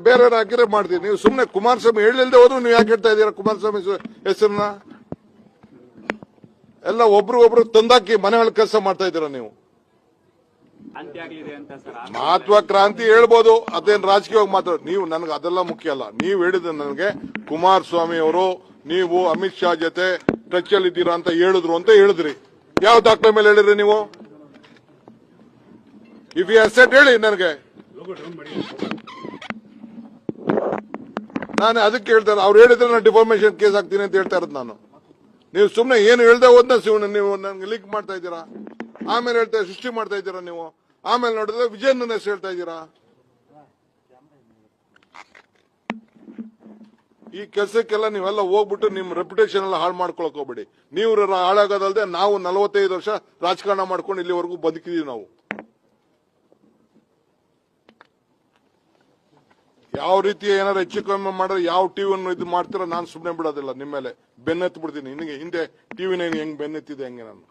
ಬೇರೆ ಹಾಕಿದ್ರೆ ಮಾಡ್ತೀವಿ. ನೀವು ಸುಮ್ಮನೆ ಕುಮಾರಸ್ವಾಮಿ ಹೇಳಿಲ್ದೆ ಹೋದ್ರು ನೀವು ಯಾಕೆ ಹೇಳ್ತಾ ಇದ್ದೀರಾ ಕುಮಾರಸ್ವಾಮಿ ಹೆಸರನ್ನ? ಎಲ್ಲ ಒಬ್ರು ತಂದಾಕಿ ಮನೆಗಳ ಕೆಲಸ ಮಾಡ್ತಾ ಇದ್ದೀರಾ ನೀವು. ಮಹತ್ವಾಕ್ರಾಂತಿ ಹೇಳ್ಬೋದು, ಅದೇನ್ ರಾಜಕೀಯವಾಗಿ ಮಾತಾಡ. ನೀವು ನನಗೆ ಅದೆಲ್ಲ ಮುಖ್ಯ ಅಲ್ಲ. ನೀವು ಹೇಳಿದ ನನಗೆ ಕುಮಾರಸ್ವಾಮಿ ಅವರು ನೀವು ಅಮಿತ್ ಶಾ ಜೊತೆ ಟಚ್ ಅಲ್ಲಿ ಇದ್ದೀರಾ ಅಂತ ಹೇಳಿದ್ರಿ. ಯಾವ ದಾಖಲೆ ಮೇಲೆ ಹೇಳಿದ್ರಿ ನೀವು? ಇಫ್ ಯು ಅಸೆಟ್ ಹೇಳಿ ನನಗೆ. ನಾನು ಅದಕ್ಕೆ ಹೇಳ್ತಾರೆ, ಅವ್ರು ಹೇಳಿದ್ರೆ ನಾನು ಡಿಫಾರ್ಮೇಶನ್ ಕೇಸ್ ಹಾಕ್ತೀನಿ ಅಂತ ಹೇಳ್ತಾ ಇರೋದು ನಾನು. ನೀವು ಸುಮ್ಮನೆ ಏನು ಹೇಳ್ದೆ ಹೋದ್ನ ನೀವು ನನಗೆ ಲೀಕ್ ಮಾಡ್ತಾ ಇದ್ದೀರಾ, ಆಮೇಲೆ ಹೇಳ್ತಾ ಸೃಷ್ಟಿ ಮಾಡ್ತಾ ಇದ್ದೀರಾ ನೀವು. ಆಮೇಲೆ ನೋಡಿದ್ರೆ ವಿಜಯನ್ ಹೆಸರು ಹೇಳ್ತಾ ಇದ್ದೀರಾ. ಈ ಕೆಲಸಕ್ಕೆಲ್ಲ ನೀವೆಲ್ಲ ಹೋಗ್ಬಿಟ್ಟು ನಿಮ್ ರೆಪ್ಯುಟೇಷನ್ ಎಲ್ಲ ಹಾಳು ಮಾಡ್ಕೊಳಕ್ ಹೋಗ್ಬೇಡಿ. ನೀವು ಹಾಳಾಗೋದಲ್ದೆ ನಾವು 45 ವರ್ಷ ರಾಜಕಾರಣ ಮಾಡ್ಕೊಂಡು ಇಲ್ಲಿವರೆಗೂ ಬದುಕಿದೀವಿ ನಾವು. ಯಾವ ರೀತಿ ಏನಾರು ಹೆಚ್ಚು ಕಮ್ಮಿ ಮಾಡಿದ್ರೆ ಯಾವ ಟಿವಿಯನ್ನು ಇದು ಮಾಡ್ತೀರಾ ನಾನು ಸುಮ್ಮನೆ ಬಿಡೋದಿಲ್ಲ. ನಿಮ್ಮ ಮೇಲೆ ಬೆನ್ನೆತ್ತು ಬಿಡ್ತೀನಿ. ಹಿಂದೆ ಟಿವಿನ ಹೆಂಗ್ ಬೆನ್ನೆತ್ತಿದೆ ಹಂಗೆ ನಾನು.